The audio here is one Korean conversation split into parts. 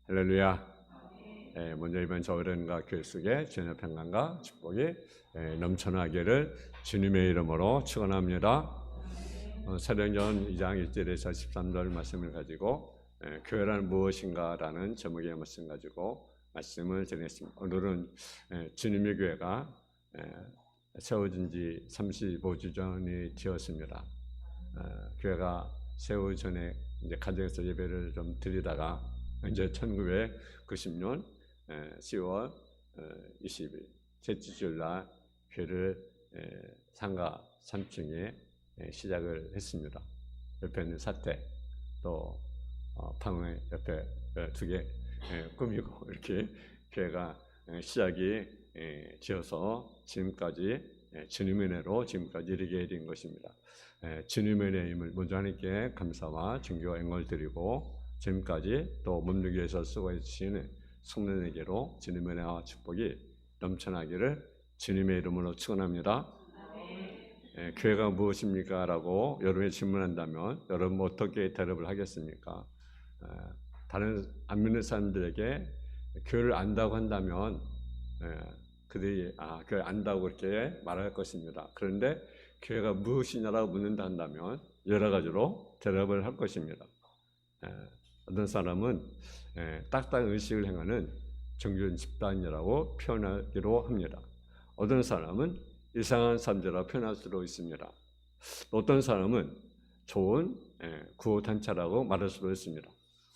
할렐루야. 먼저 이번 저울과 교회 속에 주님의 평강과 축복이 넘쳐나기를 주님의 이름으로 축원합니다. 사도행전 2장 1절에서 13절 말씀을 가지고 교회란 무엇인가라는 제목의 말씀 가지고 말씀을 드리겠습니다. 오늘은 주님의 교회가 세워진 지 35주 전이 되었습니다. 교회가 세우기 전에 이제 가정에서 예배를 좀 드리다가 이제 1990년 10월 20일 셋째 주일날 교회를 상가 3층에 시작을 했습니다. 옆에 있는 사태 또 방에 옆에 두 개 꾸미고 이렇게 교회가 시작이 되어서 지금까지 주님의 은혜로 지금까지 이르게 된 것입니다. 주님의 은혜임을 먼저 하나님께 감사와 존경과 영광을 드리고 지금까지 또 몸누기 위해서 수고해 주시는 성도님에게로 주님의 은혜와 축복이 넘쳐나기를 주님의 이름으로 축원합니다. 교회가 무엇입니까? 라고 여러분이 질문한다면 여러분 어떻게 대답을 하겠습니까? 다른 안 믿는 사람들에게 교회를 안다고 한다면 그들이 교회 안다고 그렇게 말할 것입니다. 그런데 교회가 무엇이냐라고 묻는다 한다면 여러 가지로 대답을 할 것입니다. 어떤 사람은 딱딱한 의식을 행하는 정규 집단이라고 표현하기로 합니다. 어떤 사람은 이상한 사람들이라고 표현할 수도 있습니다. 어떤 사람은 좋은 구호단체라고 말할 수도 있습니다.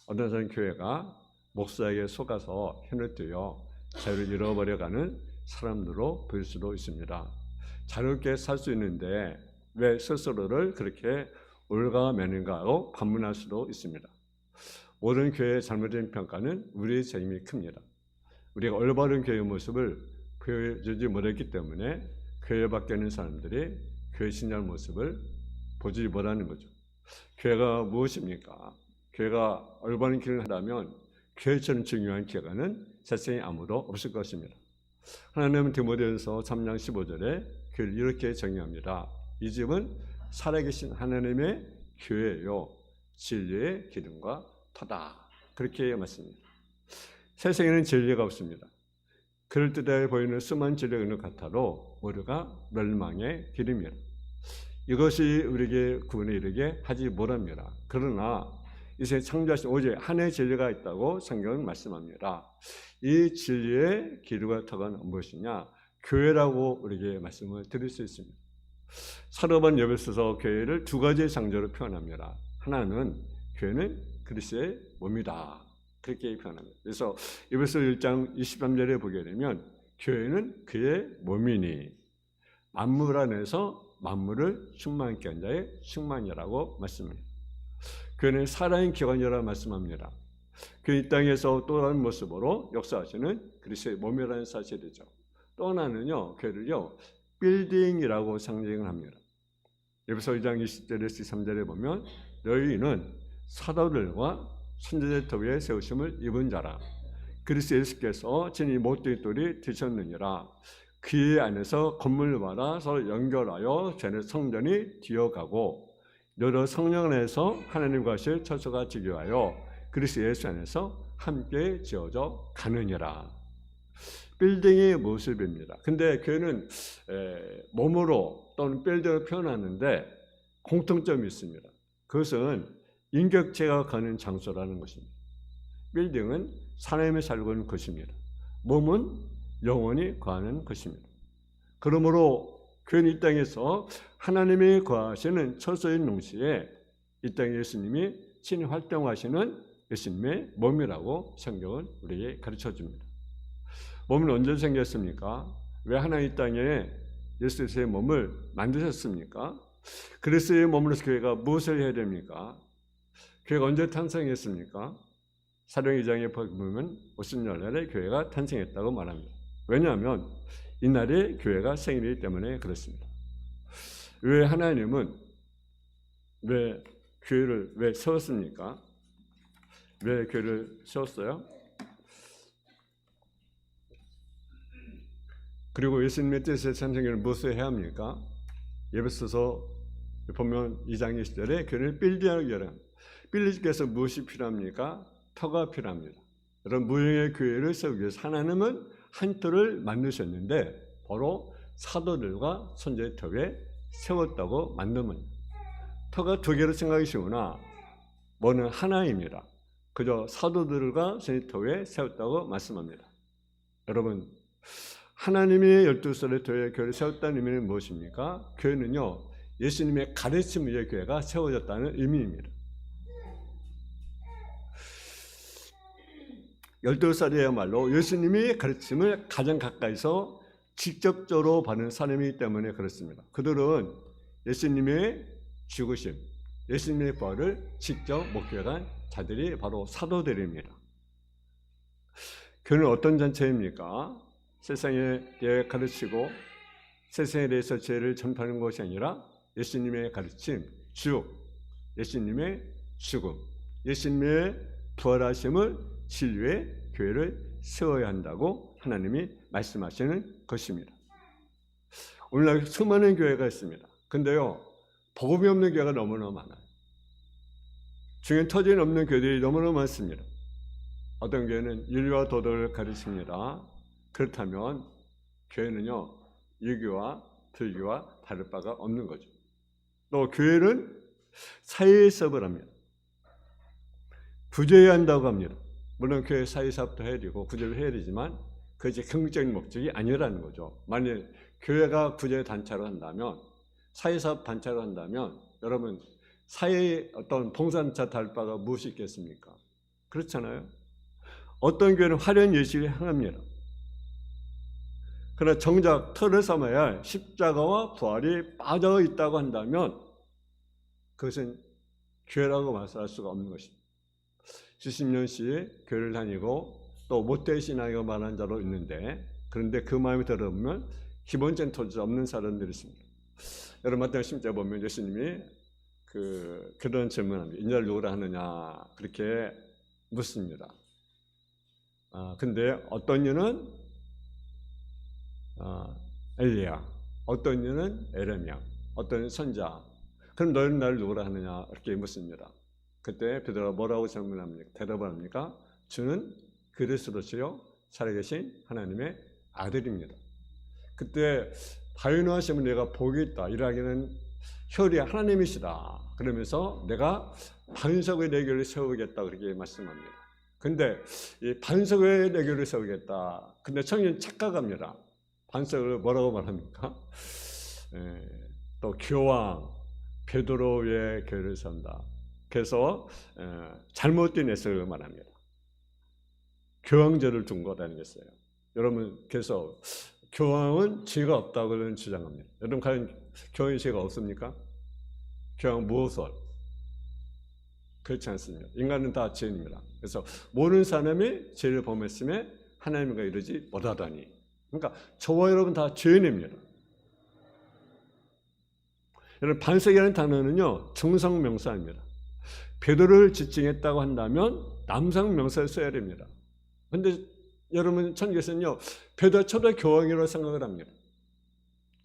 어떤 사람은 교회가 목사에게 속아서 현을 뜨여 자유를 잃어버려가는 사람들로 보일 수도 있습니다. 자유롭게 살 수 있는데 왜 스스로를 그렇게 올가매는가 하고 반문할 수도 있습니다. 모든 교회의 잘못된 평가는 우리의 책임이 큽니다. 우리가 올바른 교회의 모습을 보여주지 못했기 때문에 교회 밖에 있는 사람들이 교회 신앙의 모습을 보지 못하는 거죠. 교회가 무엇입니까? 교회가 올바른 길을 하려면 교회처럼 중요한 교회는 세상에 아무도 없을 것입니다. 하나님은 디모데전서 3장 15절에 교회를 이렇게 정의합니다. 이 집은 살아계신 하나님의 교회요 진리의 기름과 터다. 그렇게 말씀합니다. 세상에는 진리가 없습니다. 그럴듯해 보이는 수많은 진리가 있는 것 같아도 모두가 멸망의 길입니다. 이것이 우리에게 구원에 이르게 하지 못합니다. 그러나 이 세상 창조하신 오직 하나의 진리가 있다고 성경은 말씀합니다. 이 진리의 기름과 터가 무엇이냐? 교회라고 우리에게 말씀을 드릴 수 있습니다. 사도반 에베소서 교회를 두 가지의 창조로 표현합니다. 하나는 교회는 그리스도의 몸이다. 그렇게 표현합니다. 그래서 에베소 1장 23절에 보게 되면 교회는 그의 몸이니 만물 안에서 만물을 충만케 한 자의 충만이라고 말씀합니다. 교회는 살아있는 기관이라고 말씀합니다. 그 이 땅에서 또 다른 모습으로 역사하시는 그리스도의 몸이라는 사실이죠. 또 하나는요, 교회를요 빌딩이라고 상징을 합니다. 에베소 2장 20절에서 23절에 보면 너희는 사도들과 선지자들 터위에 세우심을 입은 자라. 그리스도 예수께서 진이 못된 돌이 되셨느니라. 그 안에서 건물마다 서로 연결하여 죄는 성전이 되어가고 여러 성령 안에서 하나님과 하실 처소가 지기 위하여 그리스도 예수 안에서 함께 지어져 가느니라. 빌딩의 모습입니다. 근데 교회는 몸으로 또는 빌딩을 표현하는데 공통점이 있습니다. 그것은 인격체가 가는 장소라는 것입니다. 빌딩은 사람이 살고 있는 것입니다. 몸은 영혼이 거하는 것입니다. 그러므로 교회는 이 땅에서 하나님이 거하시는 처소인 동시에 이 땅에 예수님이 친히 활동하시는 예수님의 몸이라고 성경은 우리에게 가르쳐줍니다. 몸은 언제 생겼습니까? 왜 하나님 이 땅에 예수의 몸을 만드셨습니까? 그리스도의 몸으로서 교회가 무엇을 해야 됩니까? 교회가 언제 탄생했습니까? 사도행전 2장에 보면 50년날에 교회가 탄생했다고 말합니다. 왜냐하면 이날이 교회가 생일이기 때문에 그렇습니다. 왜 하나님은 왜 교회를 왜 세웠습니까? 왜 교회를 세웠어요? 그리고 예수님의 뜻에 찬송을 무엇을 해야 합니까? 에베소서 보면 2장 20절에 교회를 빌딩하기 위하여 빌리지께서 무엇이 필요합니까? 터가 필요합니다. 이런 무형의 교회를 세우기 위해서 하나님은 한 터를 만드셨는데 바로 사도들과 선지자의 터에 세웠다고 만들면 터가 두 개로 생각이 쉬우나 뭐는 하나입니다. 그저 사도들과 선지자의 터에 세웠다고 말씀합니다. 여러분, 하나님이 12살의 터에 교회를 세웠다는 의미는 무엇입니까? 교회는요, 예수님의 가르침 위에 교회가 세워졌다는 의미입니다. 12살이야말로 예수님의 가르침을 가장 가까이서 직접적으로 받는 사람이기 때문에 그렇습니다. 그들은 예수님의 죽으심, 예수님의 부활을 직접 목격한 자들이 바로 사도들입니다. 교회는 어떤 잔체입니까? 세상에 대해 가르치고 세상에 대해서 죄를 전파하는 것이 아니라 예수님의 가르침, 예수님의 죽음, 예수님의 부활하심을 진리의 교회를 세워야 한다고 하나님이 말씀하시는 것입니다. 오늘날 수많은 교회가 있습니다. 근데요, 복음이 없는 교회가 너무나 많아요. 중요한 터전이 없는 교회들이 너무나 많습니다. 어떤 교회는 윤리와 도덕을 가르칩니다. 그렇다면 교회는요, 유교와 불교와 다를 바가 없는 거죠. 또 교회는 사회사업을 합니다. 구제해야 한다고 합니다. 물론 교회 사회사업도 해야 되고 구제를 해야 되지만 그것이 경제적인 목적이 아니라는 거죠. 만일 교회가 구제 단체로 한다면, 사회사업 단체로 한다면 여러분, 사회의 어떤 봉사단체 다를 바가 무엇이 있겠습니까? 그렇잖아요. 어떤 교회는 화려한 예식을 행합니다. 그러나 정작 터를 삼아야 할 십자가와 부활이 빠져 있다고 한다면 그것은 교회라고 말할 수가 없는 것입니다. 수십 년씩 교회를 다니고 또 모태신앙이라고 말하는 자도 있는데, 그런데 그 마음이 들어보면 기본적인 토지가 없는 사람들이 있습니다. 여러분, 마태복음 10장 보면 예수님이 그런 질문합니다. 인자를 누구라 하느냐 그렇게 묻습니다. 근데 어떤 이는 엘리야, 어떤 이는 에레미야, 어떤 이는 선자. 그럼 너희는 나를 누구라 하느냐 이렇게 묻습니다. 그때 베드로가 뭐라고 질문합니까? 대답을 합니까? 주는 그리스도시요 살아계신 하나님의 아들입니다. 그때 바위노하시면 내가 복이 있다. 이라기는 혈이 하나님이시다. 그러면서 내가 반석의 내교를 세우겠다 그렇게 말씀합니다. 근데 이 반석의 내교를 세우겠다. 근데 청년 착각합니다. 반석을 뭐라고 말합니까? 또 교황 베드로의 교회를 세운다. 그래서 잘못된 해석을 말합니다. 교황제를 둔 거라는 것이에요. 여러분, 그래서 교황은 죄가 없다고 주장합니다. 여러분, 과연 교황이 죄가 없습니까? 교황 무엇을? 그렇지 않습니다. 인간은 다 죄인입니다. 그래서 모르는 사람이 죄를 범했음에 하나님과 이르지 못하다니. 그러니까 저와 여러분 다 죄인입니다. 여러분, 반석이라는 단어는요, 중성명사입니다. 베드로를 지칭했다고 한다면 남성명사를 써야 됩니다. 그런데 여러분, 천주교에서는요, 베드로 초대 교황이라고 생각을 합니다.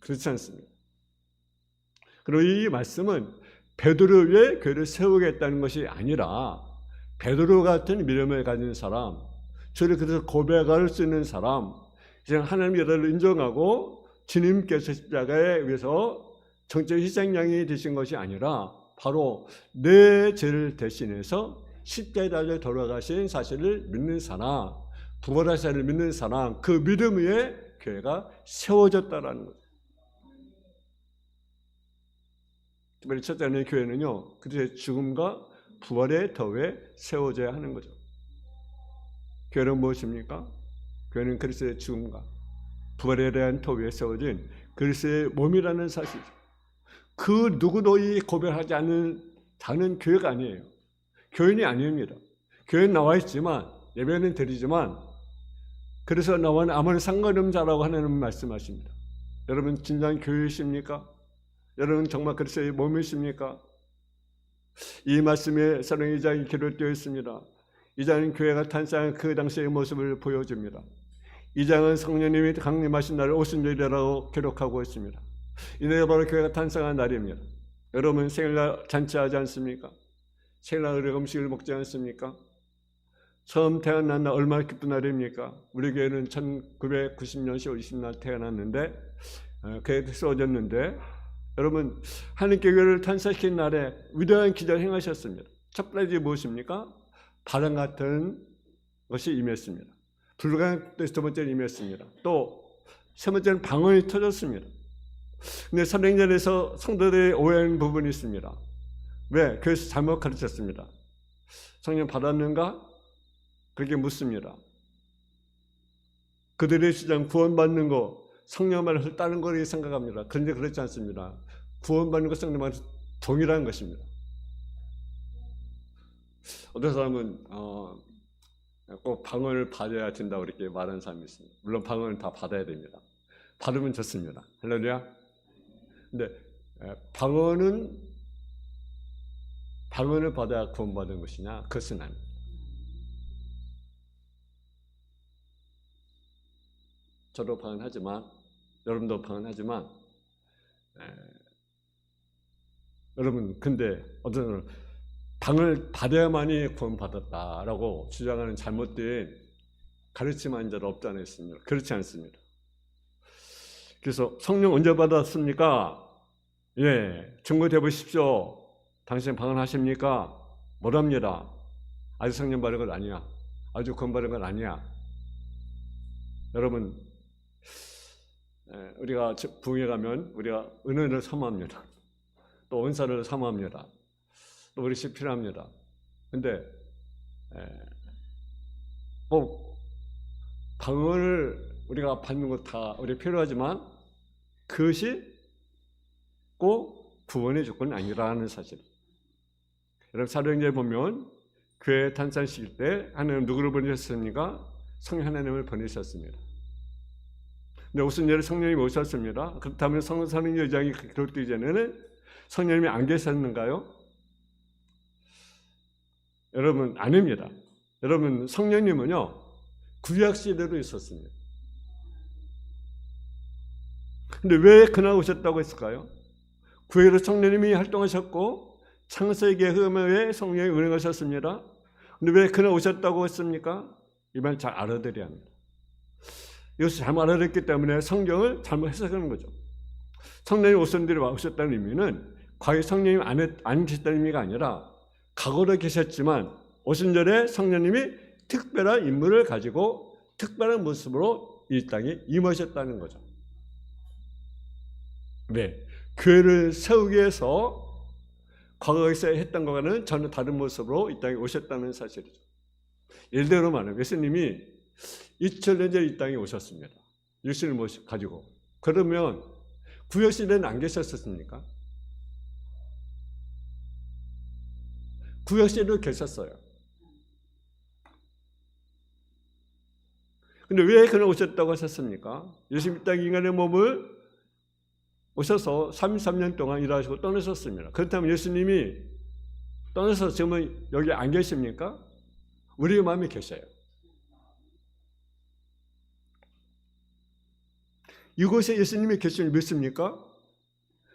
그렇지 않습니다. 그리고 이 말씀은 베드로 위에 교회를 세우겠다는 것이 아니라 베드로 같은 믿음을 가진 사람, 저를 그래서 고백할 수 있는 사람, 이제 하나님의 여러를 인정하고 주님께서 십자가에 의해서 정적 희생양이 되신 것이 아니라 바로 내 죄를 대신해서 십자가에 달려 돌아가신 사실을 믿는 사람, 부활하신 사실을 믿는 사람, 그 믿음 위에 교회가 세워졌다라는 거죠. 특별히 첫째는 교회는요, 그리스도의 죽음과 부활의 터에 세워져야 하는 거죠. 교회는 무엇입니까? 교회는 그리스도의 죽음과 부활에 대한 터 위에 세워진 그리스도의 몸이라는 사실이죠. 그 누구도 이 고백하지 않는 자는 교회가 아니에요. 교인이 아닙니다. 교회는 나와 있지만, 예배는 드리지만, 그래서 나와는 아무런 상관없는 자라고 하나님은 말씀하십니다. 여러분, 진정 교회이십니까? 여러분, 정말 그리스도의 몸이십니까? 이 말씀에 사랑의 2장이 기록되어 있습니다. 2장은 교회가 탄생한 그 당시의 모습을 보여줍니다. 2장은 성령님이 강림하신 날을 오순절이라고 기록하고 있습니다. 이날이 바로 교회가 탄생한 날입니다. 여러분, 생일날 잔치하지 않습니까? 생일날 음식을 먹지 않습니까? 처음 태어난 날 얼마나 기쁜 날입니까? 우리 교회는 1990년 10월 20날 태어났는데 교회도 세워졌는데 여러분 하나님께 교회를 탄생시킨 날에 위대한 기적을 행하셨습니다. 첫 번째 무엇입니까? 바람 같은 것이 임했습니다. 불과 두 번째는 임했습니다. 또 세 번째는 방언이 터졌습니다. 근데 사도행전에서 성도들이 오해하는 부분이 있습니다. 왜? 교회에서 잘못 가르쳤습니다. 성령 받았는가? 그렇게 묻습니다. 그들의 주장 구원받는 거 성령 말을 다른 거를 생각합니다. 그런데 그렇지 않습니다. 구원받는 것 성령 말은 동일한 것입니다. 어떤 사람은 꼭 방언을 받아야 된다고 이렇게 말하는 사람이 있습니다. 물론 방언을 다 받아야 됩니다. 받으면 좋습니다. 할렐루야. 근데 방언을 받아야 구원받은 것이냐? 그것은 아닙니다. 저도 방언하지만 여러분도 방언하지만 여러분 근데 어떤 방언을 받아야만이 구원받았다라고 주장하는 잘못된 가르침한 자도 없지 않아 있습니다. 그렇지 않습니다. 그래서 성령 언제 받았습니까? 예, 증거해 보십시오. 당신 방언하십니까? 뭐랍니다. 아직 성령 받은 건 아니야. 아직 구원 받은 건 아니야. 여러분 우리가 부흥회 가면 우리가 은혜를 사모합니다. 또 은사를 사모합니다. 또 우리 필요합니다. 근데 꼭 방언을 우리가 받는 것 다 우리 필요하지만 그것이 꼭 구원의 조건은 아니라는 사실. 여러분 사도행전에 보면 교회 탄생시킬 때 하나님 누구를 보내셨습니까? 성령 하나님을 보내셨습니다. 근데 무슨 일을 성령님이 오셨습니다. 그렇다면 성령 여장이 기록되기 전에는 성령님이 안 계셨는가요? 여러분 아닙니다. 여러분 성령님은요 구약 시대로 있었습니다. 근데 왜 그날 오셨다고 했을까요? 구약으로 성령님이 활동하셨고 창세기의 흐름에 성령이 운행하셨습니다. 근데 왜 그날 오셨다고 했습니까? 이 말 잘 알아들어야 합니다. 이것을 잘못 알아듣기 때문에 성경을 잘못 해석하는 거죠. 성령이 오셨다는 의미는 과거 성령님이 안 계셨다는 의미가 아니라 과거로 계셨지만 오신 전에 성령님이 특별한 임무를 가지고 특별한 모습으로 이 땅에 임하셨다는 거죠. 네, 교회를 세우기 위해서 과거에서 했던 것과는 전혀 다른 모습으로 이 땅에 오셨다는 사실이죠. 예를 들어 말하면 예수님이 2000년 전에 이 땅에 오셨습니다. 육신을 가지고. 그러면 구약시대는 안 계셨었습니까? 구약시대도 계셨어요. 근데 왜 그날 오셨다고 하셨습니까? 예수님 이 땅에 인간의 몸을 오셔서 33년 동안 일하시고 떠나셨습니다. 그렇다면 예수님이 떠나서 지금은 여기 안 계십니까? 우리 마음에 계셔요. 이곳에 예수님이 계심을 믿습니까?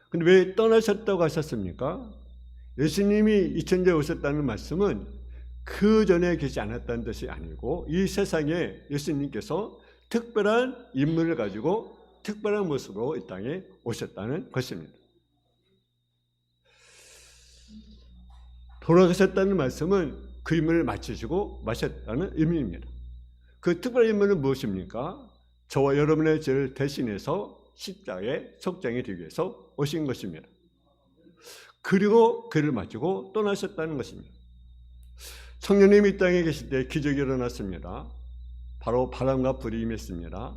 근데 왜 떠나셨다고 하셨습니까? 예수님이 2000년에 오셨다는 말씀은 그 전에 계시지 않았다는 뜻이 아니고 이 세상에 예수님께서 특별한 인물을 가지고 특별한 모습으로 이 땅에 오셨다는 것입니다. 돌아가셨다는 말씀은 그 임무를 마치시고 마셨다는 의미입니다. 그 특별한 임무는 무엇입니까? 저와 여러분의 죄를 대신해서 십자가에 속장이 되기 위해서 오신 것입니다. 그리고 그를 마치고 떠나셨다는 것입니다. 성령님이 이 땅에 계실 때 기적이 일어났습니다. 바로 바람과 불이 임했습니다.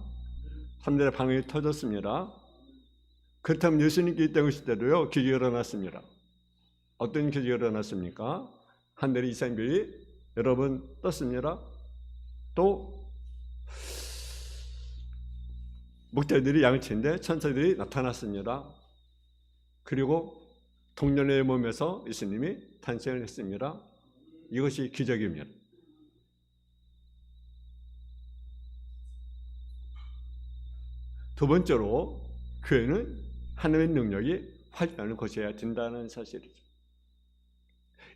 3대의 방언이 터졌습니다. 그렇다면 예수님께 이 땅에 오실 때도요 기적이 일어났습니다. 어떤 기적이 일어났습니까? 하늘의 이상별이 여러분 떴습니다. 또 목자들이 양을 치는데 천사들이 나타났습니다. 그리고 동년의 몸에서 예수님이 탄생을 했습니다. 이것이 기적입니다. 두 번째로 교회는 하나님의 능력이 활동하는 곳이어야 된다는 사실이죠.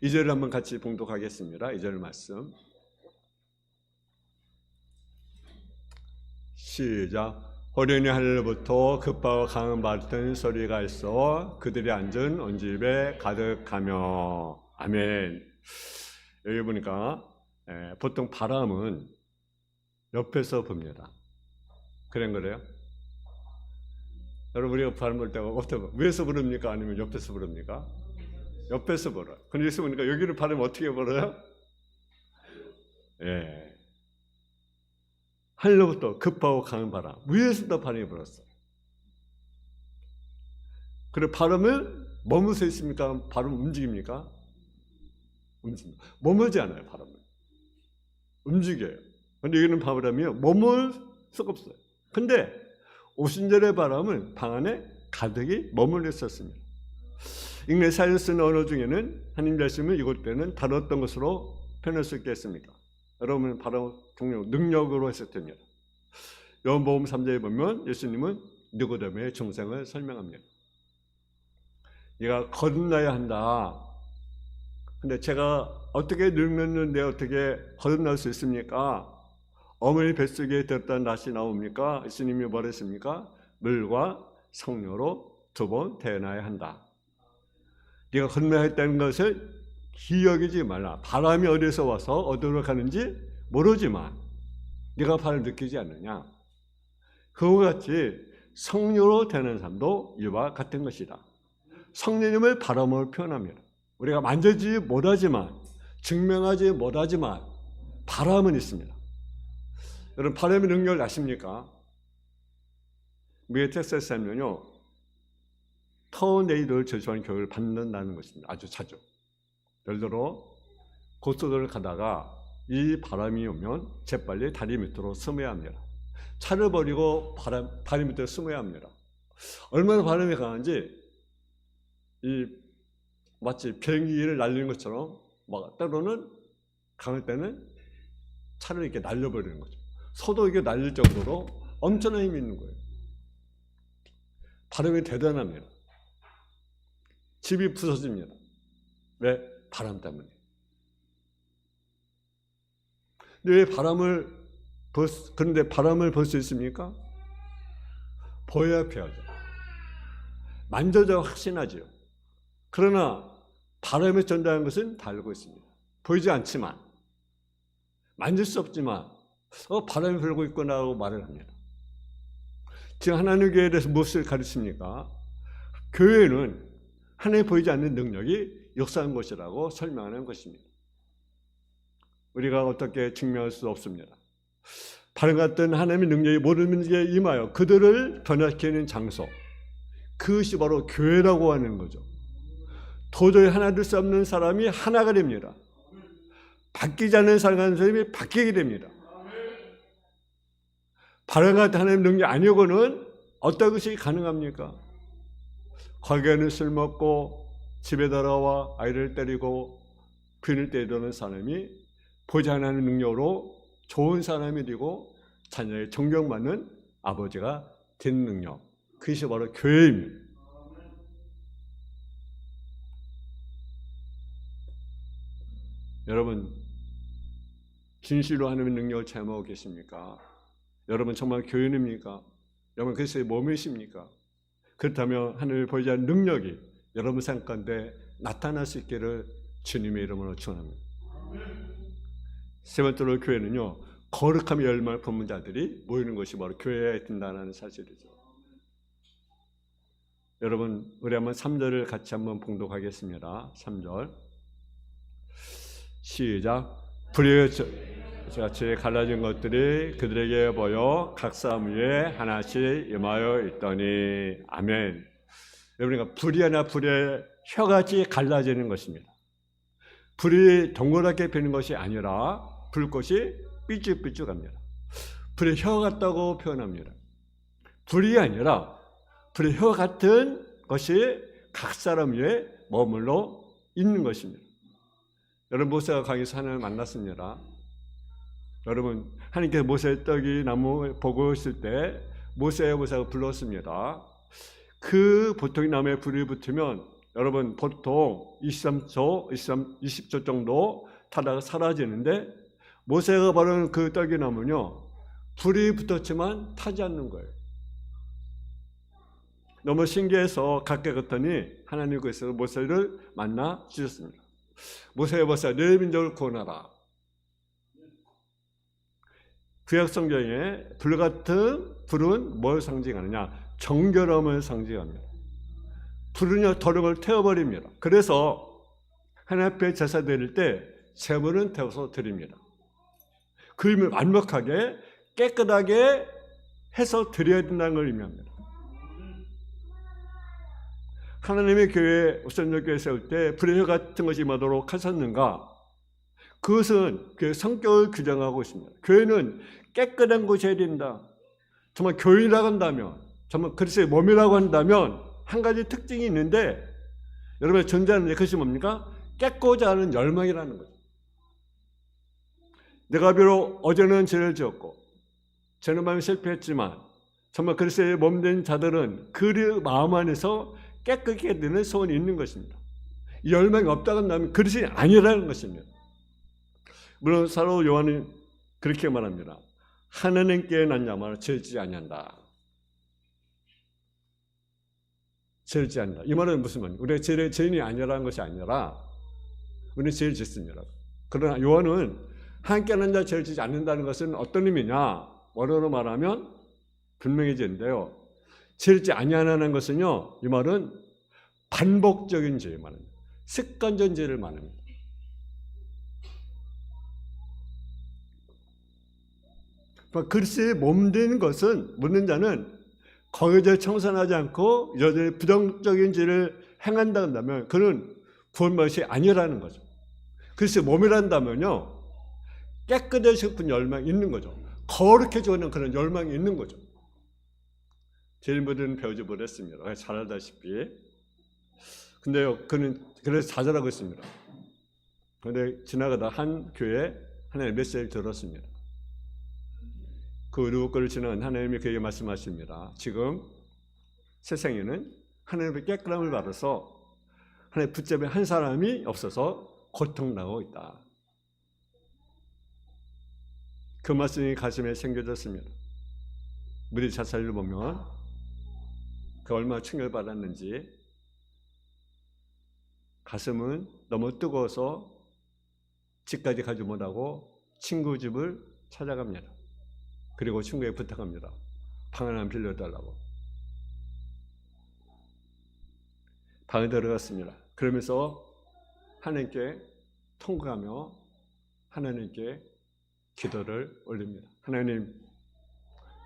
2절을 한번 같이 봉독하겠습니다. 2절 말씀. 시작. 호련히 하늘로부터 급하고 강한 같은 소리가 있어 그들이 앉은 온 집에 가득하며. 아멘. 여기 보니까 보통 바람은 옆에서 붑니다. 그런 거래요? 여러분, 우리가 바람 불 때가 어떻게 위에서 부릅니까? 아니면 옆에서 부릅니까? 옆에서 불어요. 근데 여기서 보니까 여기는 바람이 어떻게 불어요? 예. 하늘로부터 급하고 강한 바람, 위에서도 바람이 불었어요. 그리고 바람을 머무서 있습니까? 바람 움직입니까? 움직입니다. 머무지 않아요. 바람은 움직여요. 근데 여기는 바람이요, 머물 수가 없어요. 근데 오순절의 바람은 방 안에 가득히 머물러 있었습니다. 잉글리시에서 쓰는 언어 중에는 하나님 말씀을 이곳 때는 다른 어떤 것으로 표현할 수 있겠습니까? 여러분, 바로 능력으로 했을 때입니다. 요한복음 3장에 보면 예수님은 니고데모의 중생을 설명합니다. 네가 거듭나야 한다. 근데 제가 어떻게 늙었는데 어떻게 거듭날 수 있습니까? 어머니 뱃속에 들었던 낫이 나옵니까? 예수님이 뭐랬습니까? 물과 성령으로 2번 태어나야 한다. 네가 거듭나겠다는 것을 기억이지 말라. 바람이 어디서 와서 어디로 가는지 모르지만 네가 바람을 느끼지 않느냐. 그와 같이 성령으로 태어난 삶도 이와 같은 것이다. 성령님을 바람으로 표현합니다. 우리가 만지지 못하지만, 증명하지 못하지만 바람은 있습니다. 여러분, 바람의 능력을 아십니까? 미국 텍사스 하면요, 터네이도를 저주하는 교육을 받는다는 것입니다. 아주 자주. 예를 들어 고속도로를 가다가 이 바람이 오면 재빨리 다리 밑으로 숨어야 합니다. 차를 버리고 다리 밑으로 숨어야 합니다. 얼마나 바람이 강한지 마치 비행기를 날리는 것처럼 막 때로는 강할 때는 차를 이렇게 날려버리는 거죠. 서도 이게 날릴 정도로 엄청난 힘이 있는 거예요. 바람이 대단합니다. 집이 부서집니다. 왜? 바람 때문에. 근데 왜 그런데 바람을 볼 수 있습니까? 보여야 피하죠. 만져져 확신하죠. 그러나 바람에 전달하는 것은 다 알고 있습니다. 보이지 않지만, 만질 수 없지만 바람이 불고 있구나 하고 말을 합니다. 지금 하나님 교회에 대해서 무엇을 가르칩니까? 교회는 하나님 보이지 않는 능력이 역사하는 것이라고 설명하는 것입니다. 우리가 어떻게 증명할 수 없습니다. 바람 같은 하나님의 능력이 모든 것에 임하여 그들을 변화시키는 장소, 그것이 바로 교회라고 하는 거죠. 도저히 하나 될 수 없는 사람이 하나가 됩니다. 바뀌지 않는 사람이 바뀌게 됩니다. 바람 같은 하나님의 능력이 아니고는 어떤 것이 가능합니까? 과거에는 술 먹고 집에 돌아와 아이를 때리고 부인을 때리던 사람이 보지 않는 능력으로 좋은 사람이 되고 자녀의 존경받는 아버지가 된 능력, 그것이 바로 교회입니다. 여러분, 진실로 하나님의 능력을 체험하고 계십니까? 여러분 정말 교인입니까? 여러분 그리스도의 몸이십니까? 그렇다면 하나님의 보이지 않는 능력이 여러분 삶 가운데 나타날 수 있기를 주님의 이름으로 축원합니다. 세 번째로 교회는요, 거룩함의 열매를 품은 자들이 모이는 것이 바로 교회에 된다는 사실이죠. 여러분, 우리 한번 3절을 같이 한번 봉독하겠습니다. 3절 시작. 불의 같이 갈라진 것들이 그들에게 보여 각 사람 위에 하나씩 임하여 있더니. 아멘. 여러분, 불이 하나 불의 혀같이 갈라지는 것입니다. 불이 동그랗게 피는 것이 아니라 불꽃이 삐죽삐죽합니다. 불의 혀 같다고 표현합니다. 불이 아니라 불의 혀 같은 것이 각 사람 위에 머물러 있는 것입니다. 여러분, 모세가 강에서 하나님을 만났습니다. 여러분, 하나님께서 모세의 떡이 나무 보고 있을 때 모세가 불렀습니다. 그 보통의 나무에 불이 붙으면 여러분 보통 23초, 20초 정도 타다가 사라지는데 모세가 바른 그 떡이 나무는요, 불이 붙었지만 타지 않는 거예요. 너무 신기해서 가까이 갔더니 하나님 거기서 모세를 만나 주셨습니다. 모세야 내 민족을 구원하라. 구약 성경에 불같은 불은 뭘 상징하느냐? 정결함을 상징합니다. 불은요 더러움을 태워버립니다. 그래서 하나님 앞에 제사 드릴 때 제물은 태워서 드립니다. 그 의미를 완벽하게 깨끗하게 해서 드려야 된다는 걸 의미합니다. 하나님의 교회 우선교회 세울 때 불의 같은 것이 임하도록 하셨는가? 그것은 그 성격을 규정하고 있습니다. 교회는 깨끗한 곳이어야 된다. 정말 교회라고 한다면, 정말 그리스도의 몸이라고 한다면 한 가지 특징이 있는데, 여러분의 존재하는 그것이 뭡니까? 깨고자 하는 열망이라는 거죠. 내가 비록 어제는 죄를 지었고 죄는 마음에 실패했지만 정말 그리스도의 몸된 자들은 그 마음 안에서 깨끗게 되는 소원이 있는 것입니다. 이 열망이 없다고 한다면 그리스도인이 아니라는 것입니다. 물론 사도 요한은 그렇게 말합니다. 하나님께 난 자마다 죄지 아니한다. 죄지 않는다. 이 말은 무슨 말이에요? 우리가 죄인이 아니라는 것이 아니라 우리는 죄를 짓습니다. 그러나 요한은 하나님께 난 자 죄를 짓지 않는다는 것은 어떤 의미냐? 원어로 말하면 분명해지는데요. 죄를 짓지 아니하는 것은요, 이 말은 반복적인 죄를 말합니다. 습관적인 죄를 말합니다. 그리스도의 몸된 것은 묻는 자는 거기에 청산하지 않고 여전히 부정적인 죄를 행한다 한다면 그는 구원받은 것이 아니라는 거죠. 그리스도의 몸이란다면요 깨끗해지고 싶은 열망이 있는 거죠. 거룩해지고 있는 그런 열망이 있는 거죠. 제일 모든 배우지 못했습니다. 잘 알다시피. 근데요, 그는 그래서 좌절하고 있습니다. 그런데 지나가다 한 교회 하나님의 메시지를 들었습니다. 그 누구를 지나간 하나님이 그에게 말씀하십니다. 지금 세상에는 하나님의 깨끗함을 받아서 하나님 붙잡은 한 사람이 없어서 고통나고 있다. 그 말씀이 가슴에 새겨졌습니다. 무리 자살을 보면 그 얼마나 충격을 받았는지 가슴은 너무 뜨거워서 집까지 가지 못하고 친구 집을 찾아갑니다. 그리고 친구에게 부탁합니다. 방 하나 빌려달라고. 방에 들어갔습니다. 그러면서 하나님께 통곡하며 하나님께 기도를 올립니다. 하나님,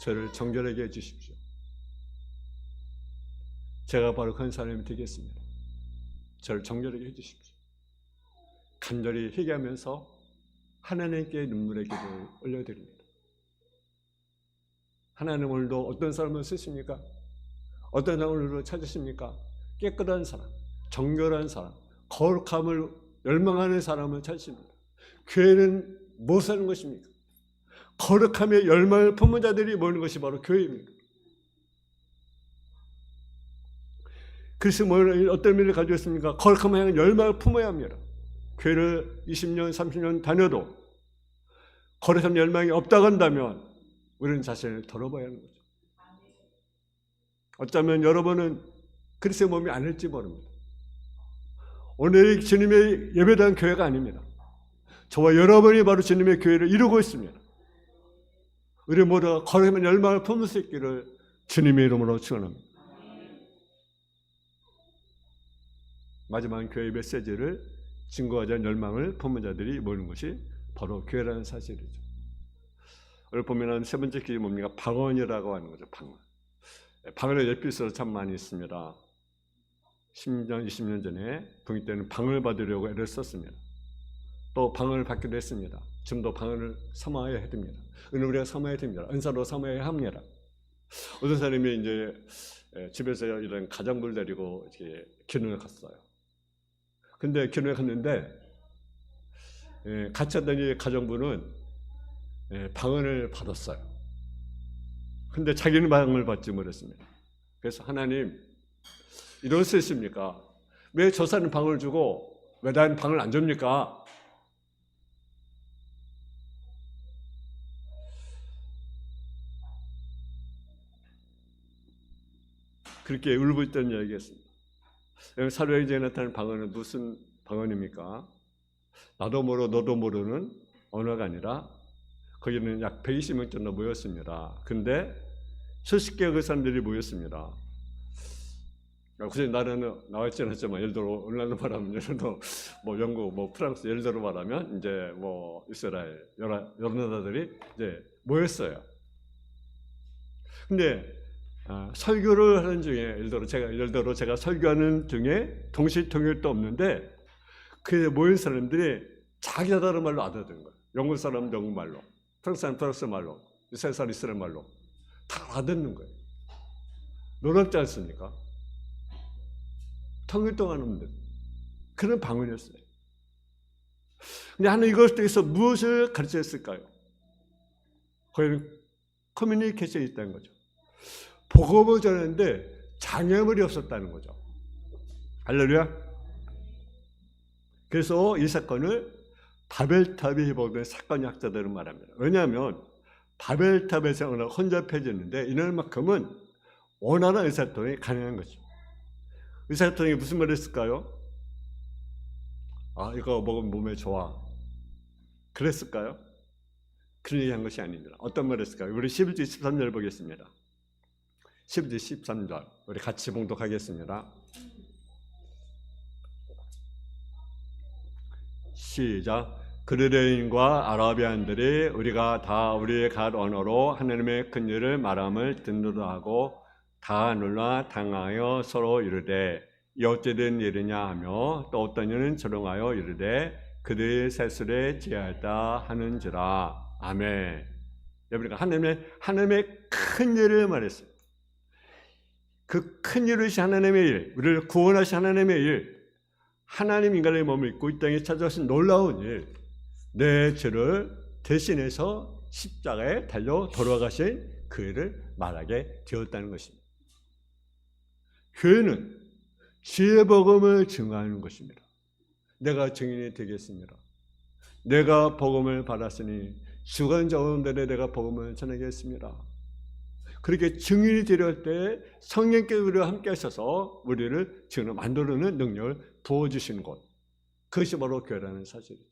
저를 정결하게 해주십시오. 제가 바로 그런 사람이 되겠습니다. 저를 정결하게 해주십시오. 간절히 회개하면서 하나님께 눈물의 기도를 올려드립니다. 하나님 오늘도 어떤 사람을 쓰십니까? 어떤 사람을 찾으십니까? 깨끗한 사람, 정결한 사람, 거룩함을 열망하는 사람을 찾으십니다. 교회는 무엇을 하는 것입니까? 거룩함의 열망을 품은 자들이 모이는 것이 바로 교회입니다. 그래서 어떤 의미를 가지고 있습니까? 거룩함을 향한 열망을 품어야 합니다. 교회를 20년, 30년 다녀도 거룩한 열망이 없다고 한다면 우리는 자신을 돌아봐야 하는 거죠. 어쩌면 여러분은 그리스도의 몸이 아닐지 모릅니다. 오늘 주님의 예배당 교회가 아닙니다. 저와 여러분이 바로 주님의 교회를 이루고 있습니다. 우리 모두가 거룩한 열망을 품을 수 있기를 주님의 이름으로 축원합니다. 마지막 교회 메시지를 증거하자 열망을 품은 자들이 모이는 것이 바로 교회라는 사실이죠. 오늘 보면 세 번째 길이 뭡니까? 방언이라고 하는 거죠. 방언. 방언의 에피소드 참 많이 있습니다. 10년, 20년 전에 북이 때는 방언을 받으려고 애를 썼습니다. 또 방언을 받기도 했습니다. 지금도 방언을 삼아야 됩니다. 우리가 삼아야 됩니다. 은사로 삼아야 합니다. 어떤 사람이 이제 집에서 이런 가정부를 데리고 이렇게 기도를 갔어요. 근데 기도를 갔는데 같이 하던 이 가정부는 방언을 받았어요. 근데 자기는 방언을 받지 못했습니다. 그래서 하나님, 이럴 수 있습니까? 왜 저 사람 방언을 주고 왜 나는 방언을 안 줍니까? 그렇게 울부짖던 이야기였습니다. 사도행전에 나타난 방언은 무슨 방언입니까? 나도 모르 너도 모르는 언어가 아니라 거기는 약 120명 정도 모였습니다. 근데 수십 개의 그 사람들이 모였습니다. 굳이 나라는 나와있지 않았지만 예를 들어 오늘날로 말하면 예를 들어 뭐 영국, 뭐 프랑스 예를 들어 말하면 이제 뭐 이스라엘 여러 나라들이 이제 모였어요. 근데 설교를 하는 중에 예를 들어 제가 설교하는 중에 동시 통역도 없는데 그 모인 사람들이 자기 나라 말로 알아듣는 거예요. 영국 사람 영국 말로, 프랑스 사람 프랑스 말로, 이스라엘 사람 이스라엘 말로 다 알아듣는 거예요. 놀랍지 않습니까? 통일도 안 없는 그런 방언이었어요. 근데 하나님 이것 통해서 무엇을 가르쳤을까요? 거기는 커뮤니케이션이 있다는 거죠. 복음을 전했는데 장애물이 없었다는 거죠. 할렐루야. 그래서 이 사건을 바벨탑이 회복된 사건 학자들은 말합니다. 왜냐하면 바벨탑에서 혼잡해졌는데 이날만큼은 원활한 의사소통이 가능한 거죠. 의사소통이 무슨 말을 했을까요? 이거 먹으면 몸에 좋아. 그랬을까요? 그런 얘기한 것이 아닙니다. 어떤 말을 했을까요? 우리 11절 13절 보겠습니다. 11절 13절 우리 같이 봉독하겠습니다. 시작. 그리스인과 아라비안들이 우리가 다 우리의 갓 언어로 하나님의 큰 일을 말함을 듣는다 하고 다 놀라 당하여 서로 이르되 이 어찌 된 일이냐 하며 또 어떤 이는 조롱하여 이르되 그들의 세술에 지하였다 하는지라. 아멘. 여러분, 하나님의 큰 일을 말했어요. 그 큰 일이신 하나님의 일, 우리를 구원하신 하나님의 일, 하나님 인간의 몸을 입고 이 땅에 찾아오신 놀라운 일, 내 죄를 대신해서 십자가에 달려 돌아가신 그 일을 말하게 되었다는 것입니다. 교회는 지혜 복음을 증거하는 것입니다. 내가 증인이 되겠습니다. 내가 복음을 받았으니 주간 자원들에 내가 복음을 전하겠습니다. 그렇게 증인이 되려 할 때 성령께서 우리와 함께 하셔서 우리를 증인으로 만들어내는 능력을 부어주시는 것, 그것이 바로 교회라는 사실이죠.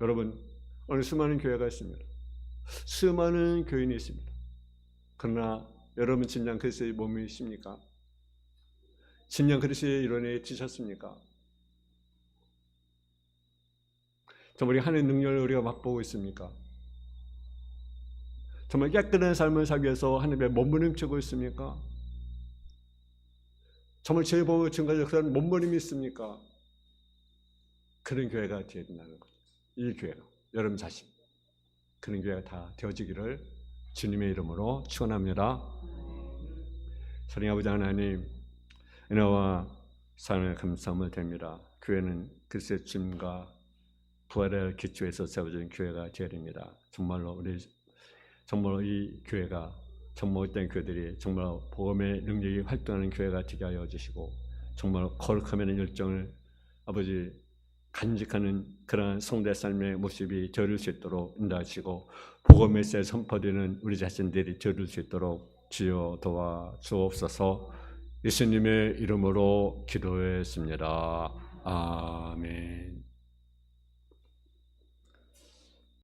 여러분, 오늘 수많은 교회가 있습니다. 수많은 교인이 있습니다. 그러나 여러분 진정 그리스도의 몸이십니까? 진정 그리스도의 일원에 지셨습니까? 정말 하나님의 능력을 우리가 맛보고 있습니까? 정말 깨끗한 삶을 살기 위해서 하나님의 몸부림치고 있습니까? 정말 죄 보고 증거하는 그런 몸부림이 있습니까? 그런 교회가 되어야 된다는 거죠. 이 교회가 여러분 자신 그런 교회가 다 되어지기를 주님의 이름으로 축원합니다. 사랑하는 아버지 하나님, 은혜와 사랑을 감사함을 드립니다. 교회는 그리스도의 짐과 부활의 기초에서 세워진 교회가 되어야 됩니다. 정말 이 교회가 정말 어떤 교회들이 정말 복음의 능력이 활동하는 교회가 되게 하여 주시고 정말 거룩함의 열정을 아버지 간직하는 그러한 성대 삶의 모습이 저릴 수 있도록 인도하시고 복음의 새 선포되는 우리 자신들이 저릴 수 있도록 주여 도와주옵소서. 예수님의 이름으로 기도했습니다. 아멘.